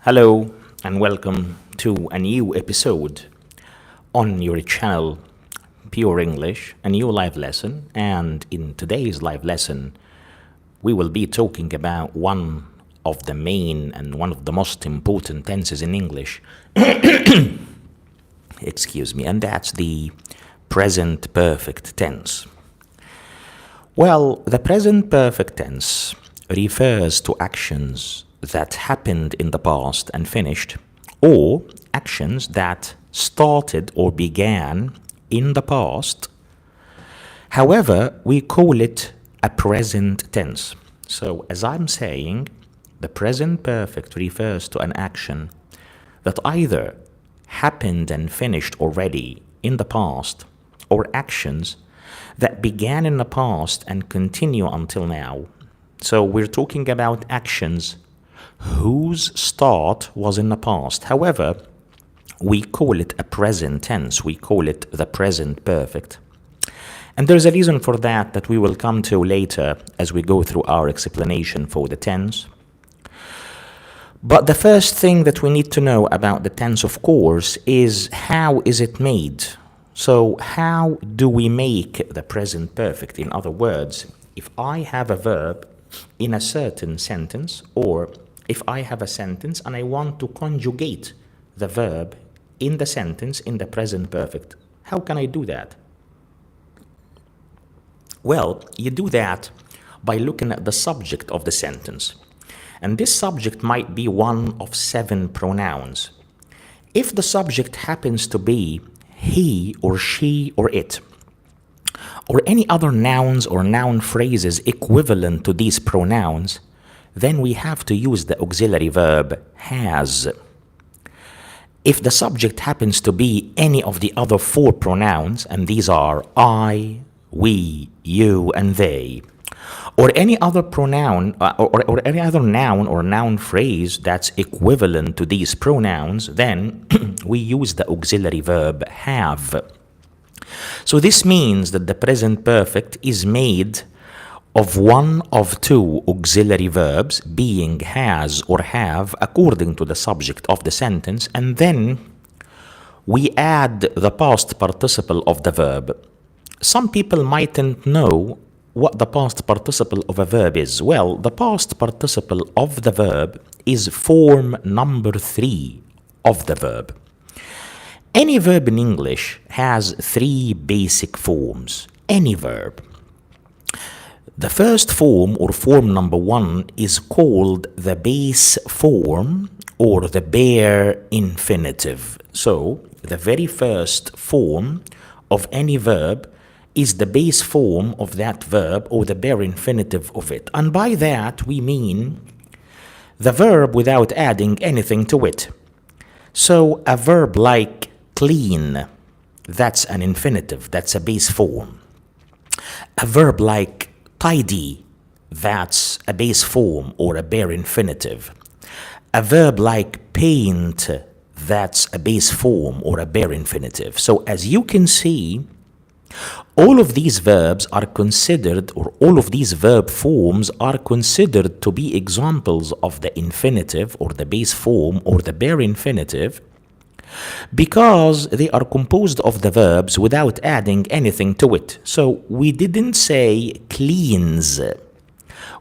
Hello and welcome to a new episode on your channel Pure English, a new live lesson. And in today's live lesson, we will be talking about one of the main and one of the most important tenses in English. Excuse me, and that's the present perfect tense. Well, the present perfect tense refers to actions that happened in the past and finished, or actions that started or began in the past. However, we call it a present tense. So, as I'm saying, the present perfect refers to an action that either happened and finished already in the past, or actions that began in the past and continue until now. So we're talking about actions whose start was in the past. However, we call it a present tense. We call it the present perfect. And there's a reason for that we will come to later as we go through our explanation for the tense. But the first thing that we need to know about the tense, of course, is how is it made? So how do we make the present perfect? In other words, if I have a verb in a certain sentence, or if I have a sentence and I want to conjugate the verb in the sentence in the present perfect, how can I do that? Well, you do that by looking at the subject of the sentence. And this subject might be one of 7 pronouns. If the subject happens to be he or she or it, or any other nouns or noun phrases equivalent to these pronouns, then we have to use the auxiliary verb has. If the subject happens to be any of the other 4 pronouns, and these are I, we, you, and they, or any other pronoun or any other noun or noun phrase that's equivalent to these pronouns, then we use the auxiliary verb have. So this means that the present perfect is made of one of 2 auxiliary verbs, being has or have, according to the subject of the sentence, and then we add the past participle of the verb. Some people mightn't know what the past participle of a verb is. Well, the past participle of the verb is form number 3 of the verb. Any verb in English has 3 basic forms. Any verb. The first form, or form number 1, is called the base form or the bare infinitive. So, the very first form of any verb is the base form of that verb or the bare infinitive of it. And by that we mean the verb without adding anything to it. So a verb like clean, that's an infinitive, that's a base form. A verb like tidy, that's a base form or a bare infinitive. A verb like paint, that's a base form or a bare infinitive. So as you can see, all of these verbs are considered, or all of these verb forms are considered to be examples of the infinitive or the base form or the bare infinitive, because they are composed of the verbs without adding anything to it. So we didn't say cleans,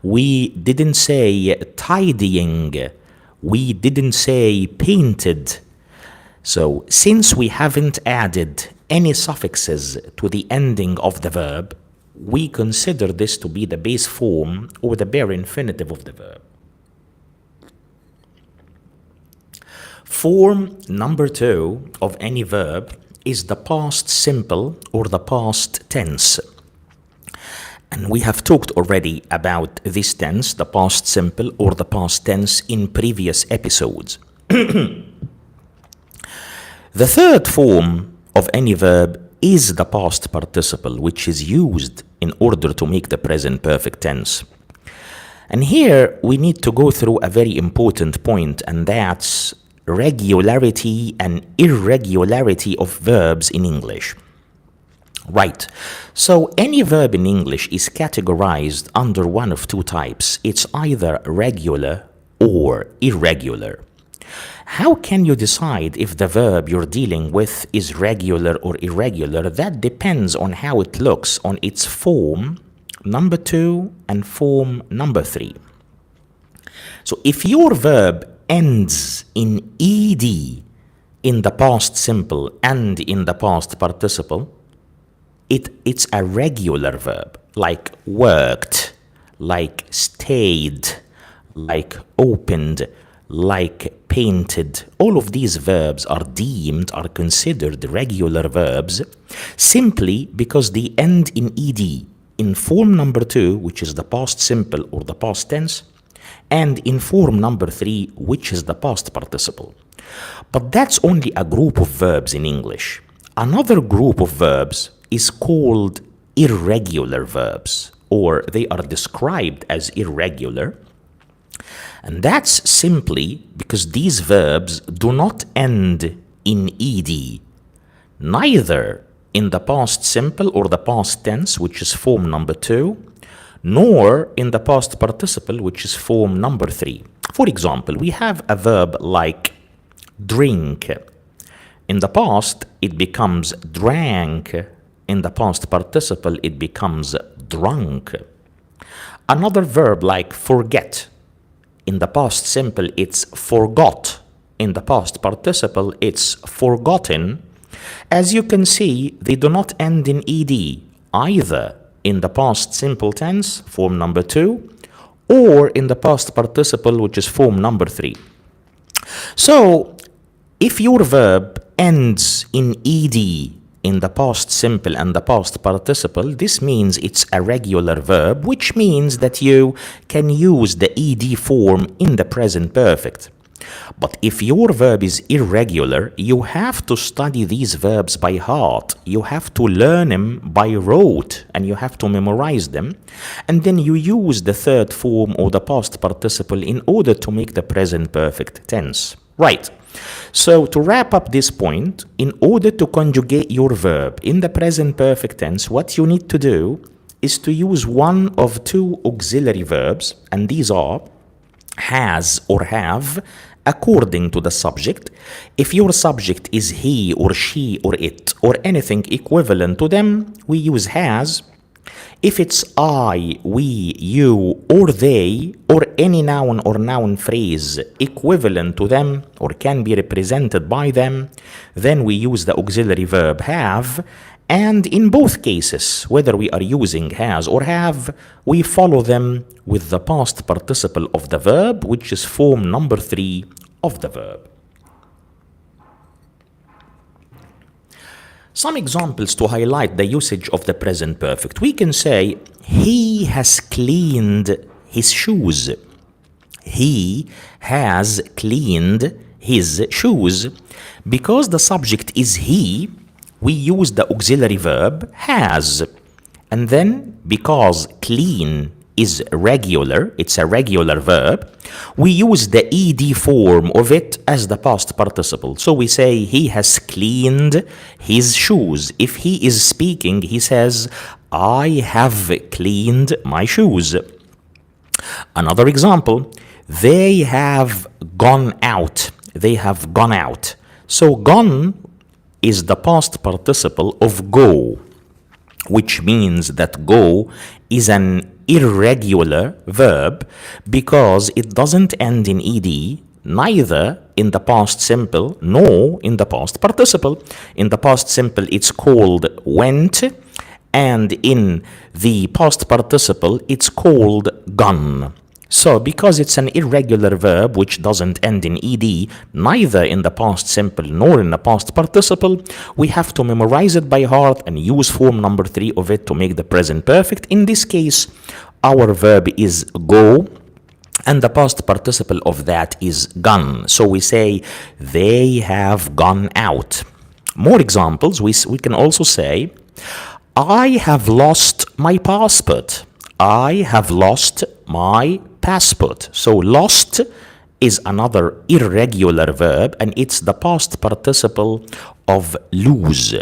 we didn't say tidying, we didn't say painted. So since we haven't added any suffixes to the ending of the verb, we consider this to be the base form or the bare infinitive of the verb. Form number 2 of any verb is the past simple or the past tense. And we have talked already about this tense, the past simple or the past tense, in previous episodes. The third form of any verb is the past participle, which is used in order to make the present perfect tense. And here we need to go through a very important point, and that's regularity and irregularity of verbs in English. Right. So any verb in English is categorized under one of 2 types. It's either regular or irregular. How can you decide if the verb you're dealing with is regular or irregular? That depends on how it looks on its form number 2 and form number 3. So if your verb ends in ed in the past simple and in the past participle, it's a regular verb, like worked, like stayed, like opened, like painted. All of these verbs are considered regular verbs simply because they end in ed in form number 2, which is the past simple or the past tense, and in form number 3, which is the past participle. But that's only a group of verbs in English. Another group of verbs is called irregular verbs, or they are described as irregular. And that's simply because these verbs do not end in ed, neither in the past simple or the past tense, which is form number 2, nor in the past participle, which is form number 3. For example, we have a verb like drink. In the past, it becomes drank. In the past participle, it becomes drunk. Another verb like forget. In the past simple, it's forgot. In the past participle, it's forgotten. As you can see, they do not end in ed, either in the past simple tense, form number 2, or in the past participle, which is form number 3. So, if your verb ends in ed in the past simple and the past participle, this means it's a regular verb, which means that you can use the ed form in the present perfect. But if your verb is irregular, you have to study these verbs by heart. You have to learn them by rote, and you have to memorize them. And then you use the third form or the past participle in order to make the present perfect tense. Right. So to wrap up this point, in order to conjugate your verb in the present perfect tense, what you need to do is to use one of two auxiliary verbs, and these are has or have, according to the subject. If your subject is he or she or it or anything equivalent to them, we use has. If it's I, we, you, or they, or any noun or noun phrase equivalent to them or can be represented by them, then we use the auxiliary verb have. And in both cases, whether we are using has or have, we follow them with the past participle of the verb, which is form number 3 of the verb. Some examples to highlight the usage of the present perfect. We can say, he has cleaned his shoes. He has cleaned his shoes. Because the subject is he, we use the auxiliary verb has. And then, because clean is regular, it's a regular verb, we use the ed form of it as the past participle. So we say, he has cleaned his shoes. If he is speaking, he says, I have cleaned my shoes. Another example, they have gone out. They have gone out. So gone is the past participle of go, which means that go is an irregular verb because it doesn't end in ed, neither in the past simple nor in the past participle. In the past simple, it's called went, and in the past participle, it's called gone. So, because it's an irregular verb which doesn't end in ed, neither in the past simple nor in the past participle, we have to memorize it by heart and use form number 3 of it to make the present perfect. In this case, our verb is go, and the past participle of that is gone. So we say, they have gone out. More examples, we can also say, I have lost my passport. I have lost my passport. So lost is another irregular verb, and it's the past participle of lose,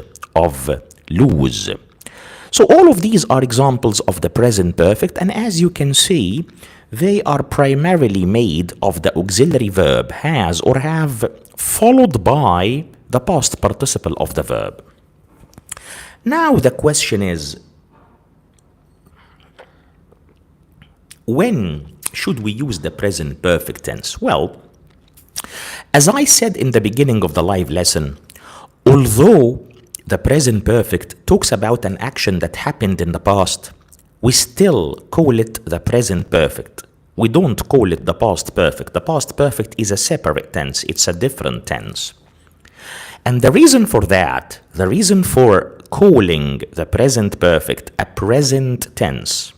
So all of these are examples of the present perfect, and as you can see, they are primarily made of the auxiliary verb has or have followed by the past participle of the verb. Now the question is, when should we use the present perfect tense? Well, as I said in the beginning of the live lesson, although the present perfect talks about an action that happened in the past, we still call it the present perfect. We don't call it the past perfect. The past perfect is a separate tense. It's a different tense. And the reason for that, the reason for calling the present perfect a present tense,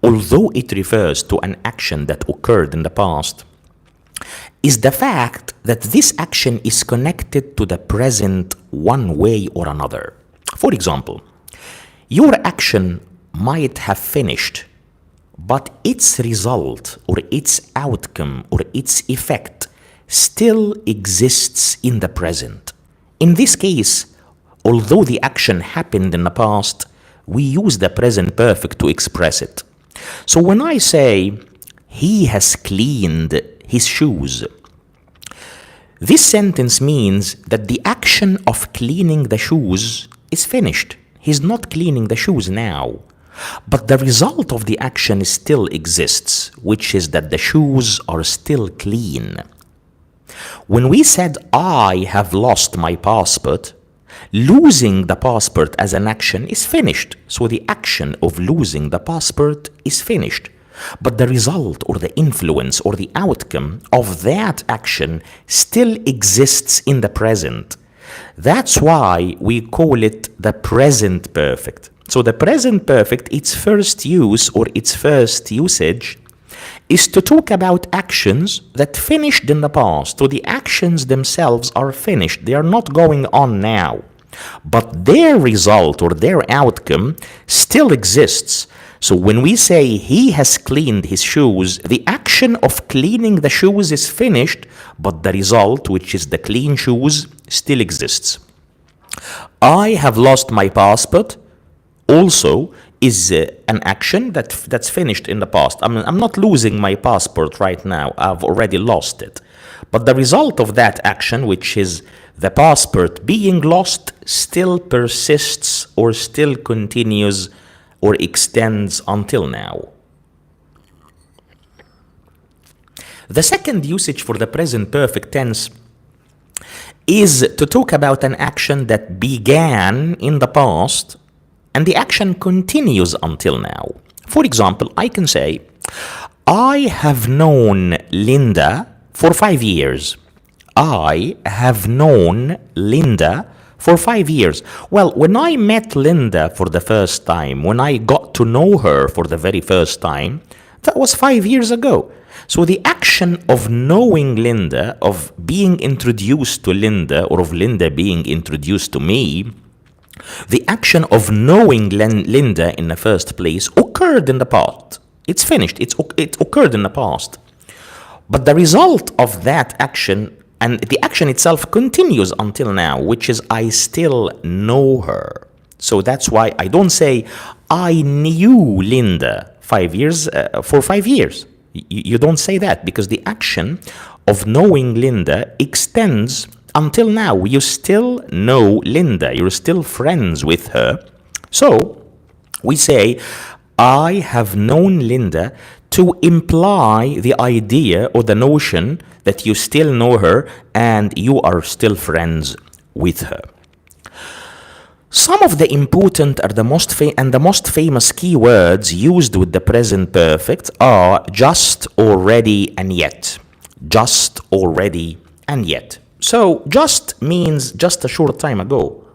although it refers to an action that occurred in the past, is the fact that this action is connected to the present one way or another. For example, your action might have finished, but its result or its outcome or its effect still exists in the present. In this case, although the action happened in the past, we use the present perfect to express it. So when I say, he has cleaned his shoes, this sentence means that the action of cleaning the shoes is finished. He's not cleaning the shoes now. But the result of the action still exists, which is that the shoes are still clean. When we said, I have lost my passport, losing the passport as an action is finished. So the action of losing the passport is finished. But the result or the influence or the outcome of that action still exists in the present. That's why we call it the present perfect. So the present perfect, its first use or its first usage is to talk about actions that finished in the past. So the actions themselves are finished. They are not going on now. But their result or their outcome still exists. So when we say he has cleaned his shoes, the action of cleaning the shoes is finished, but the result, which is the clean shoes, still exists. I have lost my passport also is an action that's finished in the past. I'm not losing my passport right now. I've already lost it. But the result of that action, which is the passport being lost, still persists or still continues or extends until now. The second usage for the present perfect tense is to talk about an action that began in the past and the action continues until now. For example, I can say, I have known Linda for 5 years. I have known Linda for 5 years. Well, when I met Linda for the first time, when I got to know her for the very first time, that was 5 years ago. So the action of knowing Linda, of being introduced to Linda, or of Linda being introduced to me, the action of knowing Linda in the first place occurred in the past. It's finished. It occurred in the past. But the result of that action, and the action itself, continues until now, which is I still know her. So that's why I don't say I knew Linda for 5 years. You don't say that, because the action of knowing Linda extends until now. You still know Linda. You're still friends with her. So we say, I have known Linda, to imply the idea or the notion that you still know her and you are still friends with her. Some of the important or the most famous keywords used with the present perfect are just, already, and yet. Just, already, and yet. So just means just a short time ago.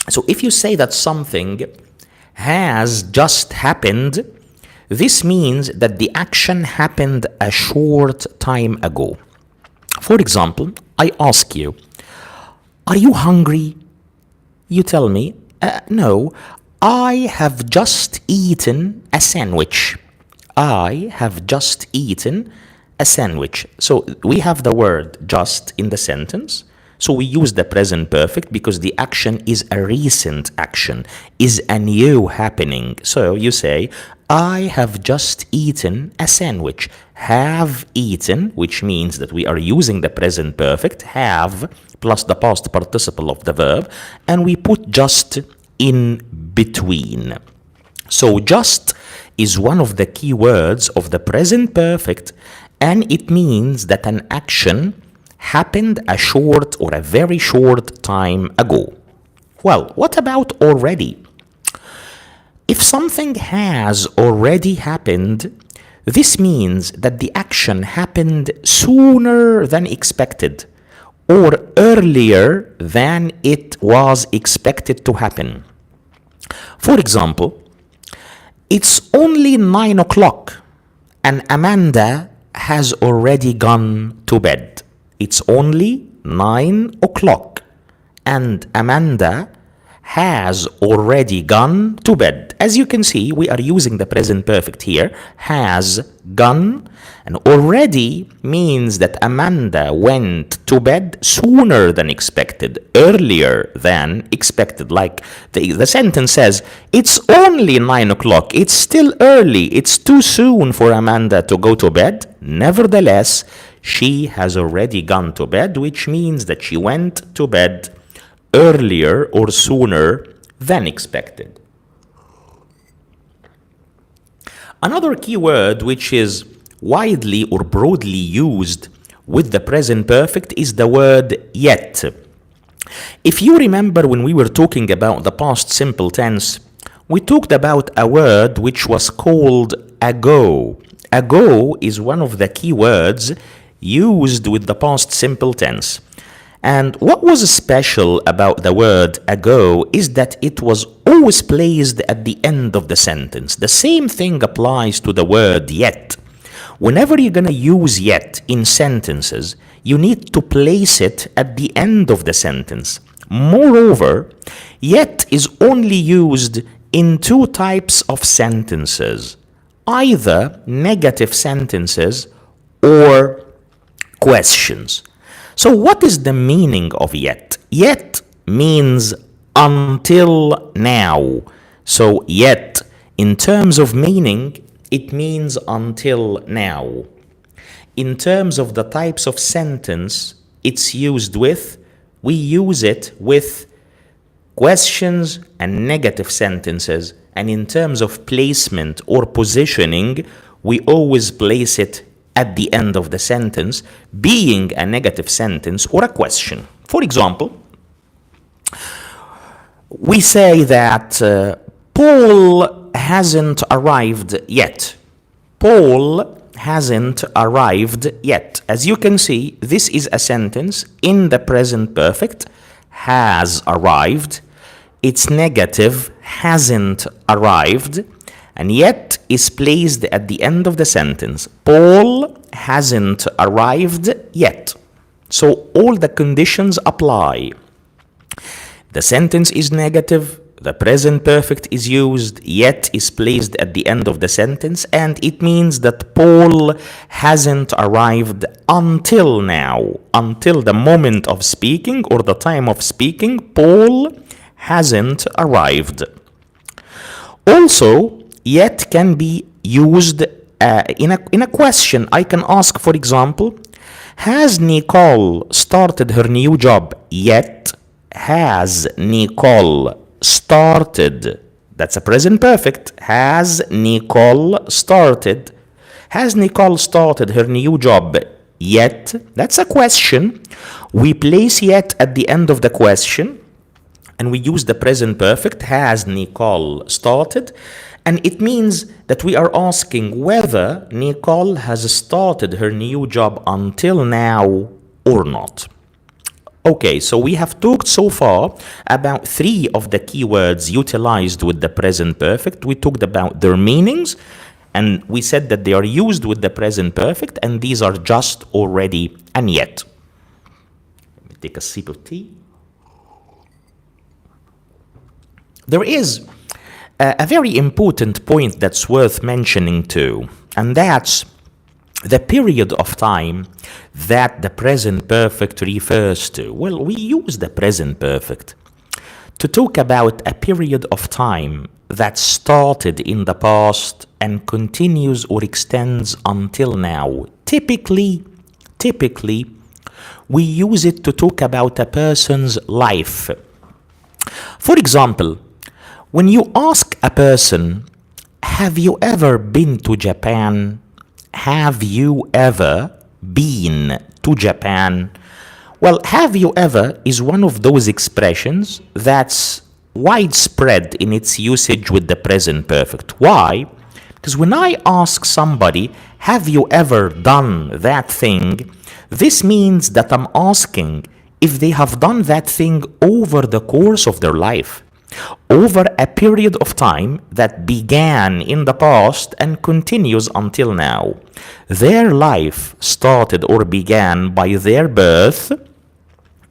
So if you say that something has just happened, this means that the action happened a short time ago. For example, I ask you, are you hungry? You tell me, no, I have just eaten a sandwich. I have just eaten a sandwich. So we have the word just in the sentence. So we use the present perfect because the action is a recent action, is a new happening. So you say, I have just eaten a sandwich. Have eaten, which means that we are using the present perfect, have, plus the past participle of the verb, and we put just in between. So just is one of the key words of the present perfect, and it means that an action happened a short or a very short time ago. Well, what about already? If something has already happened, this means that the action happened sooner than expected or earlier than it was expected to happen. For example, it's only 9 o'clock and Amanda has already gone to bed. It's only 9 o'clock and Amanda has already gone to bed. As you can see, we are using the present perfect here. Has gone, and already means that Amanda went to bed sooner than expected, earlier than expected. Like the sentence says, it's only 9 o'clock. It's still early. It's too soon for Amanda to go to bed. Nevertheless, she has already gone to bed, which means that she went to bed earlier or sooner than expected. Another key word which is widely or broadly used with the present perfect is the word yet. If you remember when we were talking about the past simple tense, we talked about a word which was called ago. Ago is one of the key words used with the past simple tense. And what was special about the word ago is that it was always placed at the end of the sentence. The same thing applies to the word yet. Whenever you're going to use yet in sentences, you need to place it at the end of the sentence. Moreover, yet is only used in two types of sentences, either negative sentences or questions. So what is the meaning of yet? Yet means until now. So yet, in terms of meaning, it means until now. In terms of the types of sentence it's used with, we use it with questions and negative sentences. And in terms of placement or positioning, we always place it at the end of the sentence, being a negative sentence or a question. For example, we say that Paul hasn't arrived yet. Paul hasn't arrived yet. As you can see, this is a sentence in the present perfect, has arrived. It's negative, hasn't arrived. And yet is placed at the end of the sentence. Paul hasn't arrived yet. So all the conditions apply. The sentence is negative, the present perfect is used, yet is placed at the end of the sentence, and it means that Paul hasn't arrived until now. Until the moment of speaking or the time of speaking, Paul hasn't arrived. Also, yet can be used in a question. I can ask, for example, has Nicole started her new job yet? Has Nicole started? That's a present perfect. Has Nicole started? Has Nicole started her new job yet? That's a question. We place yet at the end of the question, and we use the present perfect. Has Nicole started? And it means that we are asking whether Nicole has started her new job until now or not. Okay, so we have talked so far about 3 of the keywords utilized with the present perfect. We talked about their meanings, and we said that they are used with the present perfect, and these are just, already, and yet. Let me take a sip of tea. There is a very important point that's worth mentioning too, and that's the period of time that the present perfect refers to? Well, we use the present perfect to talk about a period of time that started in the past and continues or extends until now. Typically, we use it to talk about a person's life. For example, when you ask a person, have you ever been to Japan? Have you ever been to Japan? Well, have you ever is one of those expressions that's widespread in its usage with the present perfect. Why? Because when I ask somebody, have you ever done that thing? This means that I'm asking if they have done that thing over the course of their life, over a period of time that began in the past and continues until now. Their life started or began by their birth,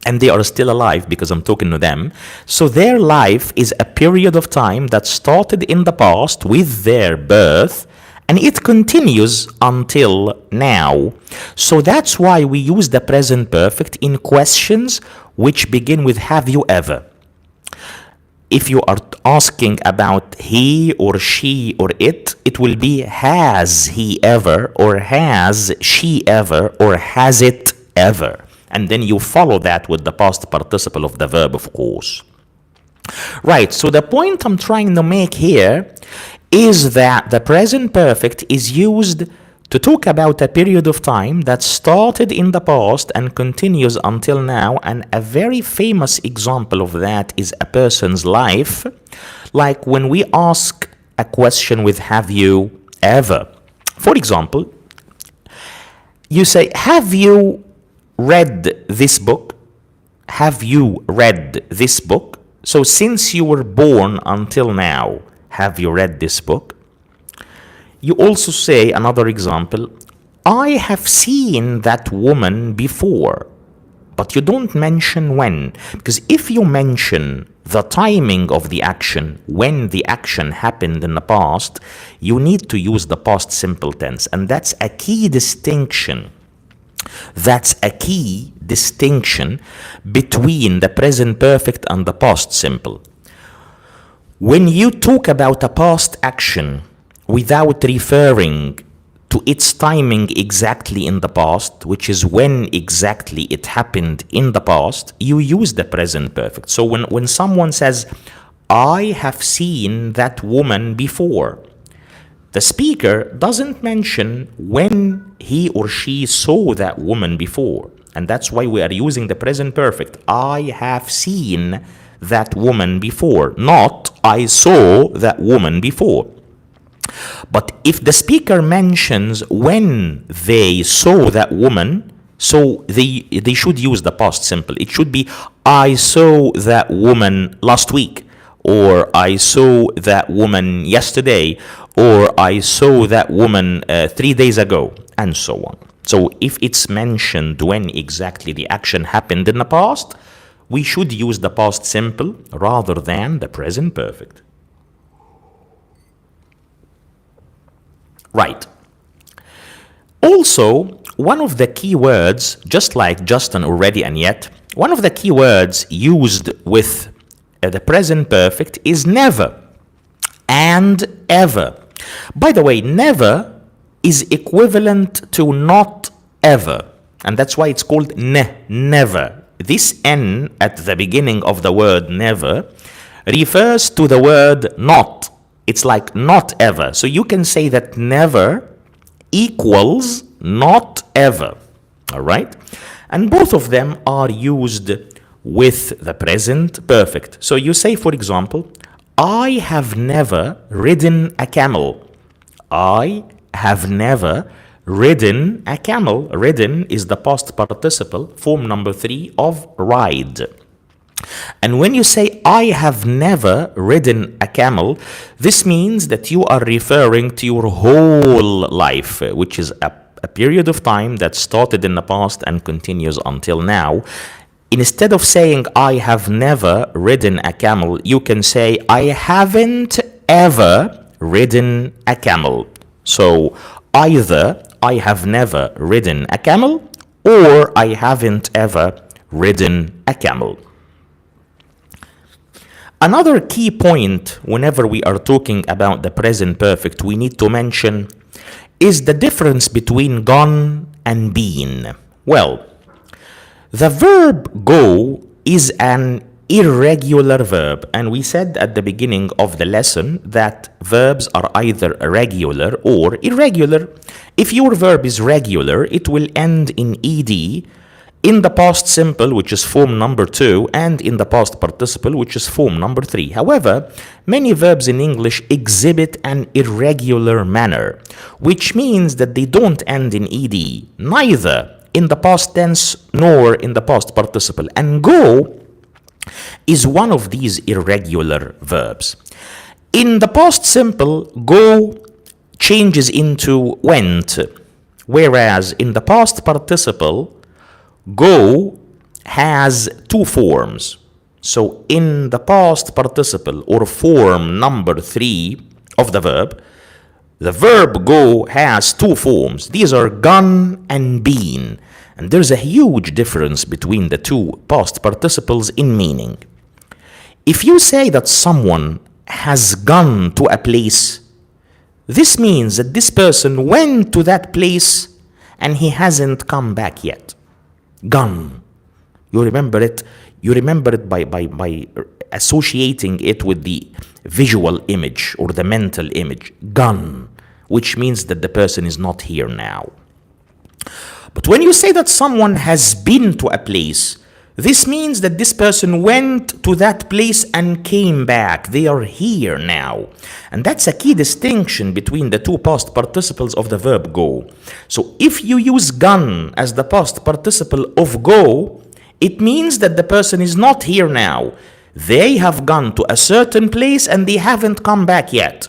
and they are still alive because I'm talking to them. So their life is a period of time that started in the past with their birth, and it continues until now. So that's why we use the present perfect in questions which begin with have you ever. If you are asking about he or she or it will be has he ever, or has she ever, or has it ever. And then you follow that with the past participle of the verb, of course. Right, so the point I'm trying to make here is that the present perfect is used to talk about a period of time that started in the past and continues until now, and a very famous example of that is a person's life, like when we ask a question with have you ever. For example, you say, have you read this book? Have you read this book? So since you were born until now, have you read this book? You also say, another example, I have seen that woman before, but you don't mention when. Because if you mention the timing of the action, when the action happened in the past, you need to use the past simple tense. And that's a key distinction. That's a key distinction between the present perfect and the past simple. When you talk about a past action without referring to its timing exactly in the past, which is when exactly it happened in the past, you use the present perfect. So when someone says, I have seen that woman before, the speaker doesn't mention when he or she saw that woman before. And that's why we are using the present perfect. I have seen that woman before, not I saw that woman before. But if the speaker mentions when they saw that woman, so they should use the past simple. It should be I saw that woman last week, or I saw that woman yesterday, or I saw that woman 3 days ago, and so on. So if it's mentioned when exactly the action happened in the past, we should use the past simple rather than the present perfect. Right. Also, one of the key words, just like Justin already and yet, one of the key words used with the present perfect is never and ever. By the way, never is equivalent to not ever, and that's why it's called never. This N at the beginning of the word never refers to the word not. It's like not ever. So you can say that never equals not ever. All right? And both of them are used with the present perfect. So you say, for example, I have never ridden a camel. I have never ridden a camel. Ridden is the past participle, form number 3 of ride. And when you say, I have never ridden a camel, this means that you are referring to your whole life, which is a period of time that started in the past and continues until now. Instead of saying, I have never ridden a camel, you can say, I haven't ever ridden a camel. So either I have never ridden a camel, or I haven't ever ridden a camel. Another key point whenever we are talking about the present perfect we need to mention is the difference between gone and been. Well, the verb go is an irregular verb, and we said at the beginning of the lesson that verbs are either regular or irregular. If your verb is regular, it will end in ed in the past simple, which is form number 2, and in the past participle, which is form number 3. However, many verbs in English exhibit an irregular manner, which means that they don't end in ed, neither in the past tense nor in the past participle. And go is one of these irregular verbs. In the past simple, go changes into went, whereas in the past participle, go has two forms. So in the past participle, or form number 3 of the verb go has two forms. These are gone and been. And there's a huge difference between the two past participles in meaning. If you say that someone has gone to a place, this means that this person went to that place and he hasn't come back yet. Gone. You remember it by associating it with the visual image or the mental image. Gone, which means that the person is not here now. But when you say that someone has been to a place, this means that this person went to that place and came back. They are here now. And that's a key distinction between the two past participles of the verb go. So if you use gone as the past participle of go, it means that the person is not here now. They have gone to a certain place and they haven't come back yet.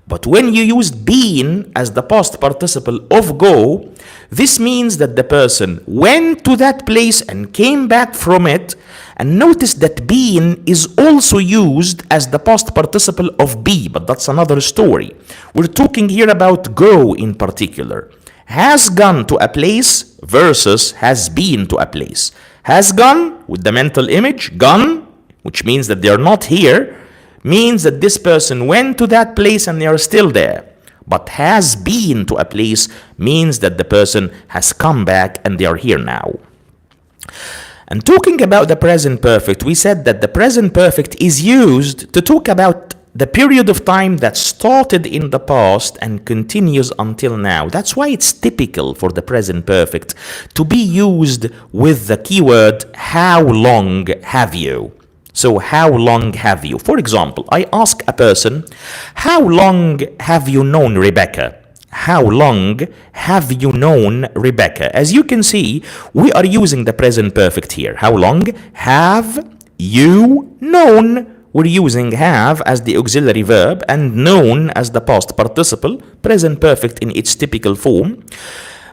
But when you use been as the past participle of go, this means that the person went to that place and came back from it. And notice that been is also used as the past participle of be, but that's another story. We're talking here about go in particular. Has gone to a place versus has been to a place. Has gone, with the mental image, gone, which means that they're not here, means that this person went to that place and they are still there. But has been to a place means that the person has come back and they are here now. And talking about the present perfect, we said that the present perfect is used to talk about the period of time that started in the past and continues until now. That's why it's typical for the present perfect to be used with the keyword how long have you? So how long have you? For example, I ask a person, how long have you known Rebecca? How long have you known Rebecca? As you can see, we are using the present perfect here. How long have you known? We're using have as the auxiliary verb and known as the past participle, present perfect in its typical form.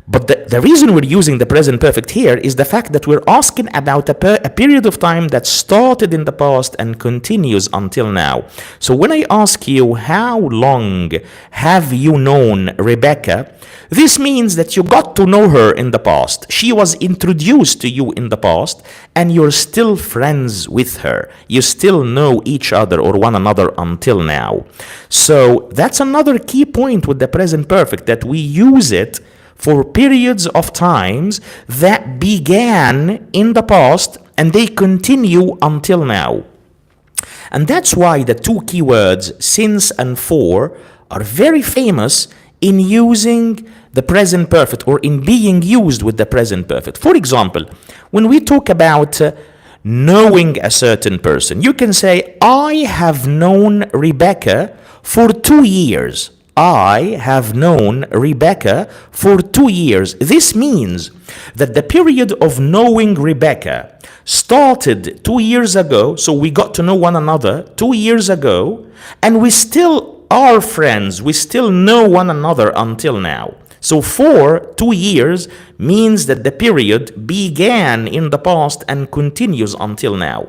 But the reason we're using the present perfect here is the fact that we're asking about a period of time that started in the past and continues until now. So when I ask you, how long have you known Rebecca? This means that you got to know her in the past. She was introduced to you in the past and you're still friends with her. You still know each other or one another until now. So that's another key point with the present perfect, that we use it for periods of times that began in the past and they continue until now. And that's why the two keywords since and for are very famous in using the present perfect or in being used with the present perfect. For example, when we talk about knowing a certain person, you can say, I have known Rebecca for 2 years. I have known Rebecca for 2 years. This means that the period of knowing Rebecca started 2 years ago, so we got to know one another 2 years ago, and we still are friends. We still know one another until now. So for 2 years means that the period began in the past and continues until now.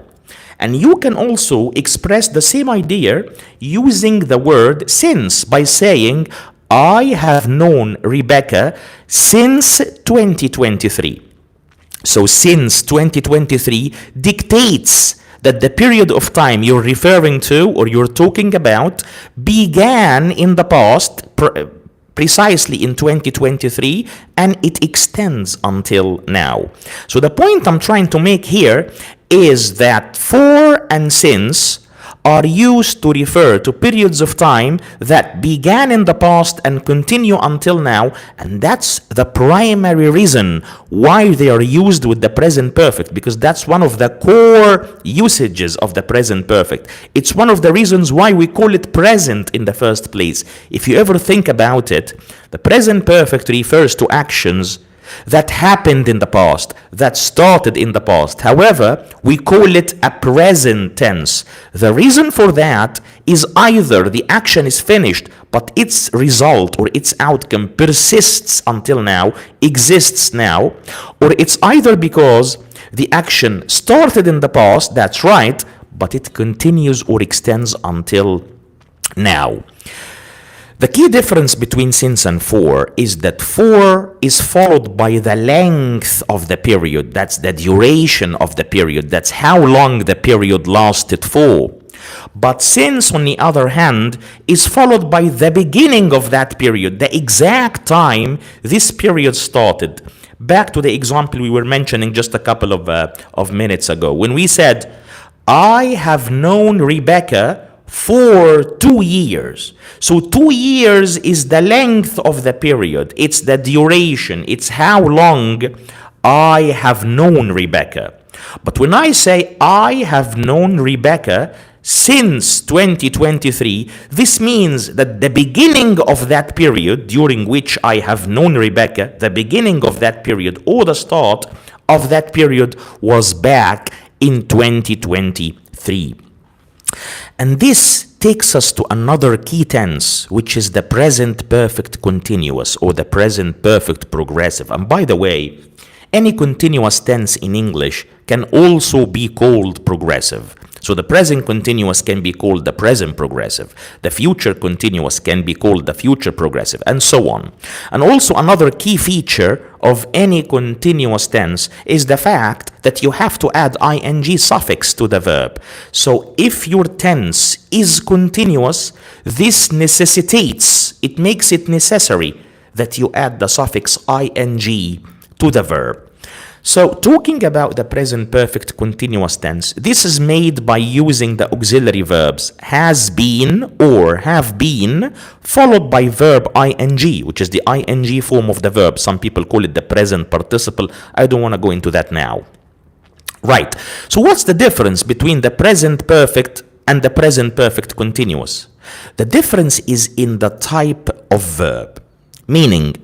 And you can also express the same idea using the word since by saying, I have known Rebecca since 2023. So since 2023 dictates that the period of time you're referring to or you're talking about began in the past, precisely in 2023, and it extends until now. So the point I'm trying to make here is that for and since are used to refer to periods of time that began in the past and continue until now, and that's the primary reason why they are used with the present perfect, because that's one of the core usages of the present perfect. It's one of the reasons why we call it present in the first place. If you ever think about it, the present perfect refers to actions that happened in the past, that started in the past. However, we call it a present tense. The reason for that is either the action is finished, but its result or its outcome persists until now, exists now, or it's either because the action started in the past, that's right, but it continues or extends until now. The key difference between since and for is that for is followed by the length of the period. That's the duration of the period. That's how long the period lasted for. But since, on the other hand, is followed by the beginning of that period, the exact time this period started. Back to the example we were mentioning just a couple of minutes ago, when we said, I have known Rebecca for 2 years. So 2 years is the length of the period. It's the duration. It's how long I have known Rebecca. But when I say I have known Rebecca since 2023, this means that the beginning of that period during which I have known Rebecca, the beginning of that period or the start of that period was back in 2023. And this takes us to another key tense, which is the present perfect continuous or the present perfect progressive. And by the way, any continuous tense in English can also be called progressive. So the present continuous can be called the present progressive. The future continuous can be called the future progressive, and so on. And also another key feature of any continuous tense is the fact that you have to add ing suffix to the verb. So if your tense is continuous, this necessitates, it makes it necessary that you add the suffix ing to the verb. So talking about the present perfect continuous tense, this is made by using the auxiliary verbs has been or have been followed by verb ing, which is the ing form of the verb. Some people call it the present participle. I don't want to go into that now. Right. So what's the difference between the present perfect and the present perfect continuous? The difference is in the type of verb, meaning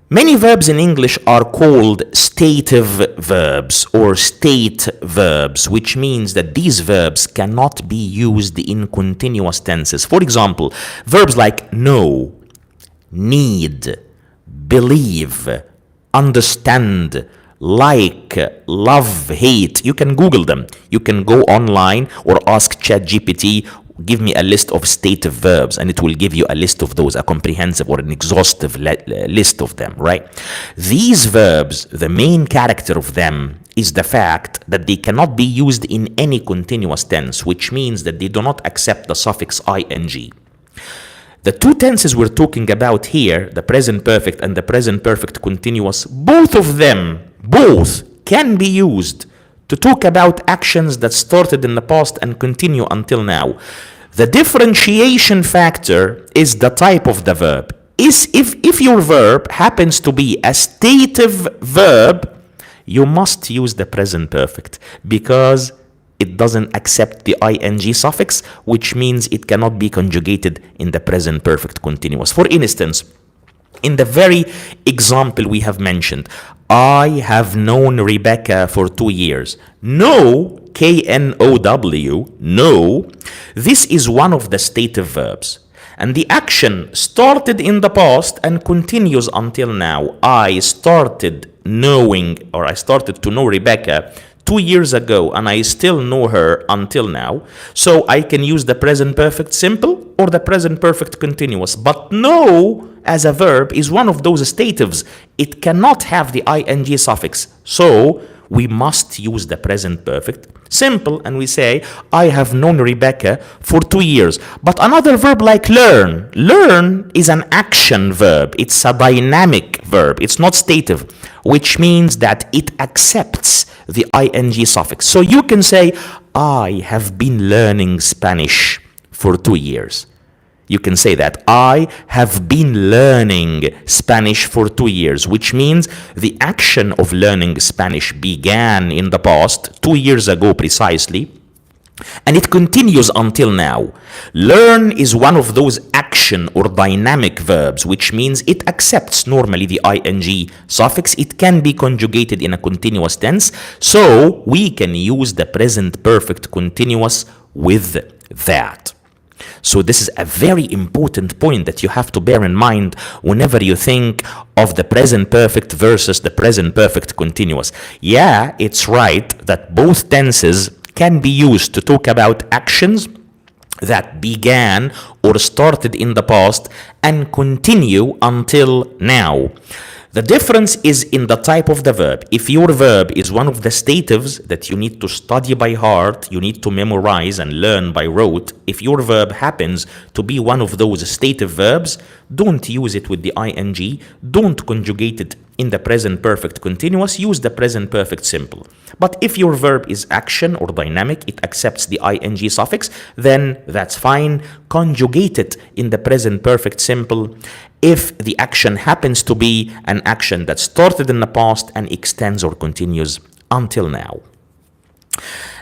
many verbs in English are called stative verbs or state verbs, which means that these verbs cannot be used in continuous tenses. For example, verbs like know, need, believe, understand, like, love, hate. You can Google them. You can go online or ask ChatGPT, give me a list of stative verbs, and it will give you a list of those, a comprehensive or an exhaustive list of them, right? These verbs, the main character of them is the fact that they cannot be used in any continuous tense, which means that they do not accept the suffix ing. The two tenses we're talking about here, the present perfect and the present perfect continuous, both can be used to talk about actions that started in the past and continue until now. The differentiation factor is the type of the verb. If your verb happens to be a stative verb, you must use the present perfect because it doesn't accept the ing suffix, which means it cannot be conjugated in the present perfect continuous. For instance, in the very example we have mentioned, I have known Rebecca for 2 years. Know, K-N-O-W, know, this is one of the stative verbs. And the action started in the past and continues until now. I started knowing, or I started to know Rebecca 2 years ago, and I still know her until now. So I can use the present perfect simple or the present perfect continuous. But know as a verb is one of those statives. It cannot have the ing suffix. So we must use the present perfect simple, and we say, I have known Rebecca for 2 years. But another verb like learn. Learn is an action verb. It's a dynamic verb. It's not stative, which means that it accepts the ing suffix. So you can say, I have been learning Spanish for 2 years. You can say that I have been learning Spanish for 2 years, which means the action of learning Spanish began in the past, 2 years ago precisely, and it continues until now. Learn is one of those action or dynamic verbs, which means it accepts normally the ing suffix. It can be conjugated in a continuous tense, so we can use the present perfect continuous with that. So this is a very important point that you have to bear in mind whenever you think of the present perfect versus the present perfect continuous. Yeah, it's right that both tenses can be used to talk about actions that began or started in the past and continue until now. The difference is in the type of the verb. If your verb is one of the statives that you need to study by heart, you need to memorize and learn by rote, if your verb happens to be one of those stative verbs, don't use it with the ing, don't conjugate it in the present perfect continuous, use the present perfect simple. But if your verb is action or dynamic, it accepts the ing suffix, then that's fine. Conjugate it in the present perfect simple if the action happens to be an action that started in the past and extends or continues until now.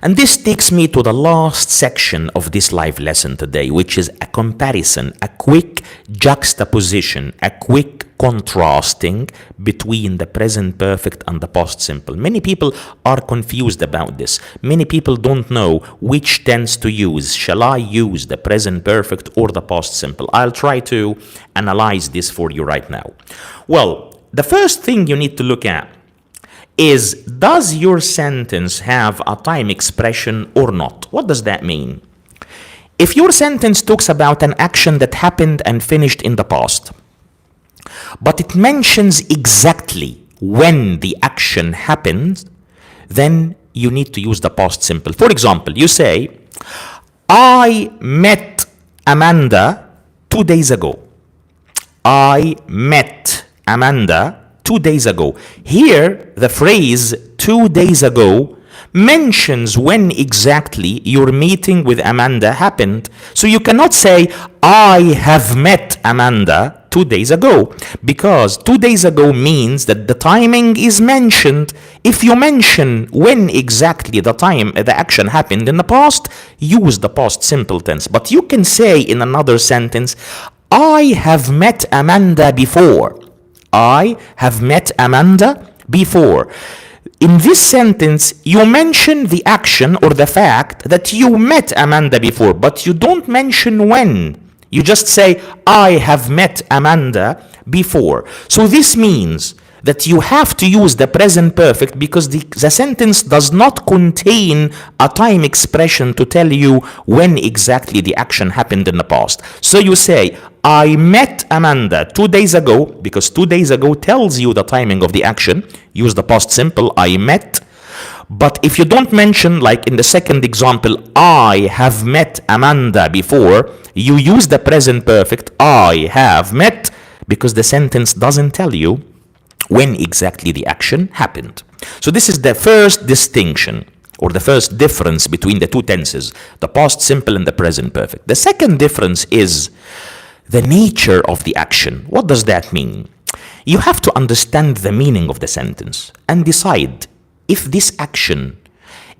And this takes me to the last section of this live lesson today, which is a comparison, a quick juxtaposition, a quick contrasting between the present perfect and the past simple. Many people are confused about this. Many people don't know which tense to use. Shall I use the present perfect or the past simple? I'll try to analyze this for you right now. Well, the first thing you need to look at is, does your sentence have a time expression or not? What does that mean? If your sentence talks about an action that happened and finished in the past, but it mentions exactly when the action happened, then you need to use the past simple. For example, you say, I met Amanda 2 days ago. I met Amanda 2 days ago. Here, the phrase 2 days ago mentions when exactly your meeting with Amanda happened. So you cannot say, I have met Amanda 2 days ago, because 2 days ago means that the timing is mentioned. If you mention when exactly the action happened in the past, use the past simple tense. But you can say in another sentence, I have met Amanda before. I have met Amanda before. In this sentence, you mention the action or the fact that you met Amanda before, but you don't mention when. You just say, I have met Amanda before. So this means that you have to use the present perfect because the sentence does not contain a time expression to tell you when exactly the action happened in the past. So you say, I met Amanda 2 days ago, because 2 days ago tells you the timing of the action. Use the past simple, I met. But if you don't mention, like in the second example, I have met Amanda before, you use the present perfect, I have met, because the sentence doesn't tell you when exactly the action happened. So this is the first distinction, or the first difference between the two tenses, the past simple and the present perfect. The second difference is the nature of the action. What does that mean? You have to understand the meaning of the sentence and decide if this action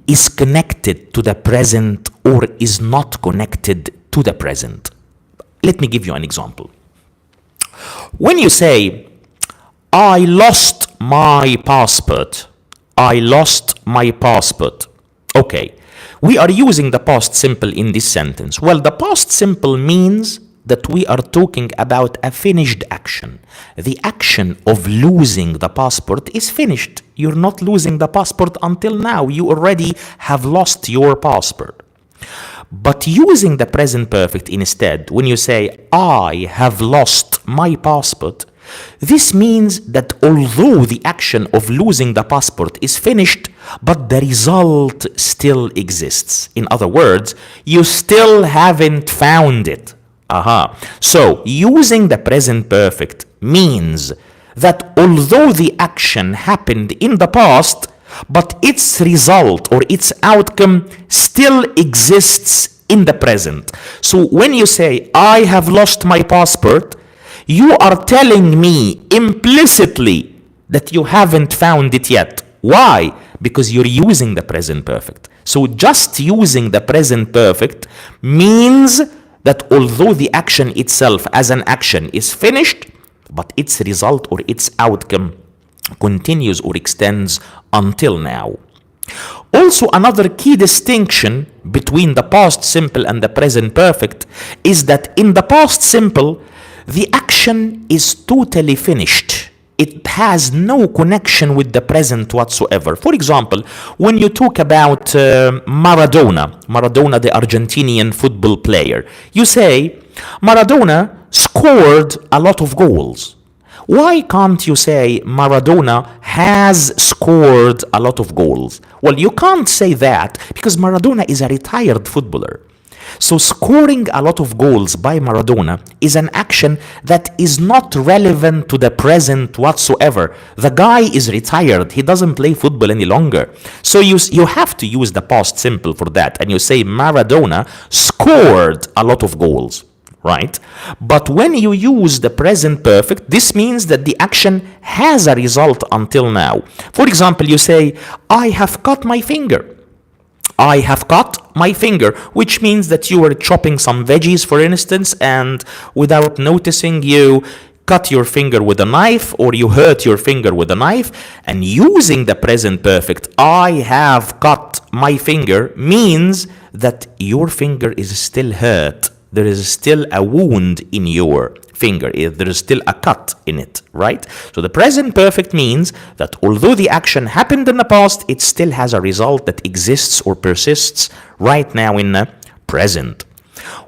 is connected to the present or is not connected to the present. Let me give you an example. When you say, I lost my passport. I lost my passport. Okay, we are using the past simple in this sentence. Well, the past simple means that we are talking about a finished action. The action of losing the passport is finished. You're not losing the passport until now. You already have lost your passport. But using the present perfect instead, when you say, I have lost my passport, this means that although the action of losing the passport is finished, but the result still exists. In other words, you still haven't found it. So, using the present perfect means that although the action happened in the past, but its result or its outcome still exists in the present. So when you say, I have lost my passport, you are telling me implicitly that you haven't found it yet. Why? Because you're using the present perfect. So just using the present perfect means that although the action itself as an action is finished, but its result or its outcome continues or extends until now. Also, another key distinction between the past simple and the present perfect is that in the past simple, the action is totally finished. It has no connection with the present whatsoever. For example, when you talk about Maradona, the Argentinian football player, you say, Maradona scored a lot of goals. Why can't you say Maradona has scored a lot of goals? Well, you can't say that because Maradona is a retired footballer. So scoring a lot of goals by Maradona is an action that is not relevant to the present whatsoever. The guy is retired. He doesn't play football any longer. So you have to use the past simple for that. And you say Maradona scored a lot of goals. Right? But when you use the present perfect, this means that the action has a result until now. For example, you say, I have cut my finger. I have cut my finger, which means that you were chopping some veggies, for instance, and without noticing, you cut your finger with a knife or you hurt your finger with a knife. And using the present perfect, I have cut my finger, means that your finger is still hurt. There is still a wound in your finger. There is still a cut in it, right? So the present perfect means that although the action happened in the past, it still has a result that exists or persists right now in the present.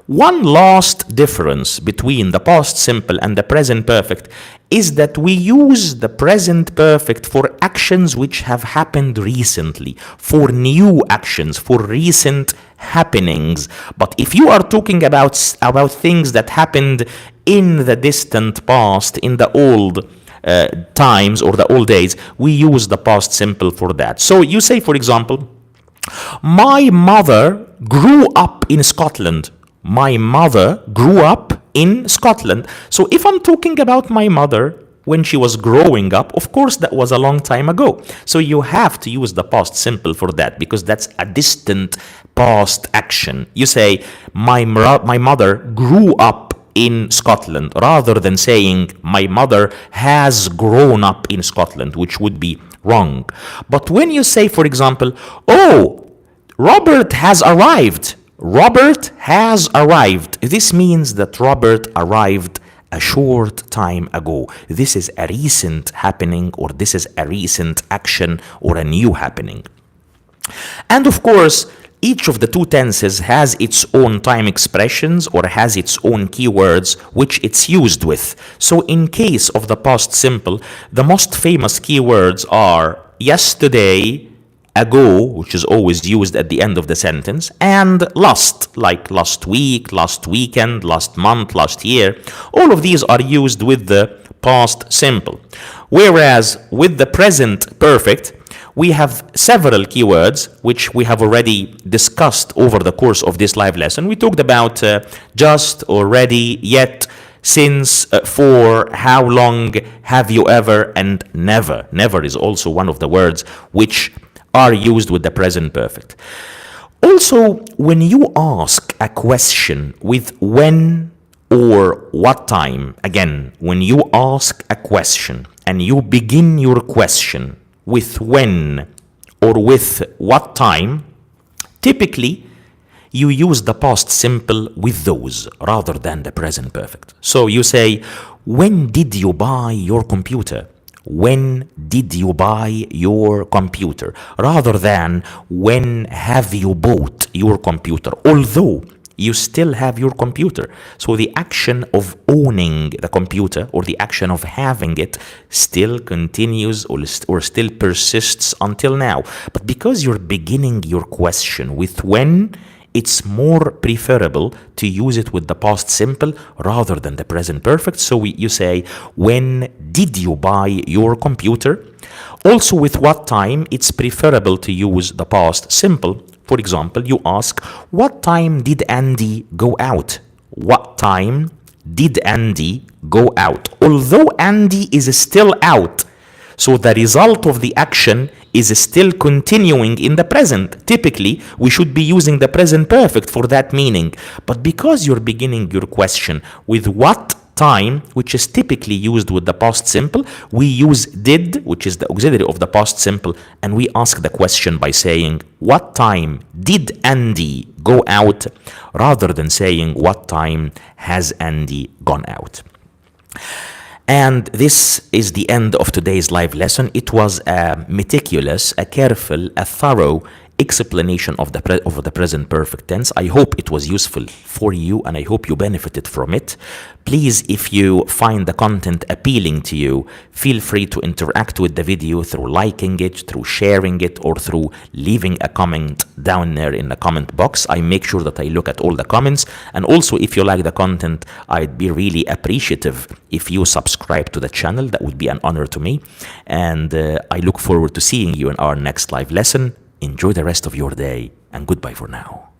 One last difference between the past simple and the present perfect is that we use the present perfect for actions which have happened recently, for new actions, for recent happenings. But if you are talking about things that happened in the distant past, in the old times or the old days, we use the past simple for that. So you say, for example, my mother grew up in Scotland. My mother grew up in Scotland. So if I'm talking about my mother when she was growing up, of course that was a long time ago. So you have to use the past simple for that because that's a distant past action. You say, my mother grew up in Scotland, rather than saying my mother has grown up in Scotland, which would be wrong. But when you say, for example, oh, Robert has arrived. Robert has arrived. This means that Robert arrived a short time ago. This is a recent happening, or this is a recent action, or a new happening. And of course, each of the two tenses has its own time expressions or has its own keywords which it's used with. So in case of the past simple, the most famous keywords are yesterday, ago, which is always used at the end of the sentence, and last, like last week, last weekend, last month, last year. All of these are used with the past simple. Whereas with the present perfect, we have several keywords which we have already discussed over the course of this live lesson. We talked about just, already, yet, since, for, how long, have you ever, and never. Never is also one of the words which are used with the present perfect. Also, when you ask a question with when or what time, again, when you ask a question and you begin your question with when or with what time, typically you use the past simple with those rather than the present perfect. So you say, when did you buy your computer? when did you buy your computer, rather than when have you bought your computer, although you still have your computer. So the action of owning the computer, or the action of having it, still continues or still persists until now. But because you're beginning your question with when, it's more preferable to use it with the past simple rather than the present perfect. So you say, when did you buy your computer? Also, with what time, it's preferable to use the past simple. For example, you ask, what time did Andy go out? What time did Andy go out? Although Andy is still out, so the result of the action is still continuing in the present. Typically, we should be using the present perfect for that meaning. But because you're beginning your question with what time, which is typically used with the past simple, we use did, which is the auxiliary of the past simple, and we ask the question by saying, what time did Andy go out, rather than saying, what time has Andy gone out? And this is the end of today's live lesson. It was a meticulous, a careful, a thorough explanation of the present perfect tense. I hope it was useful for you, and I hope you benefited from it. Please, if you find the content appealing to you, feel free to interact with the video through liking it, through sharing it, or through leaving a comment down there in the comment box. I make sure that I look at all the comments. And also, if you like the content, I'd be really appreciative if you subscribe to the channel. That would be an honor to me. And I look forward to seeing you in our next live lesson. Enjoy the rest of your day, and goodbye for now.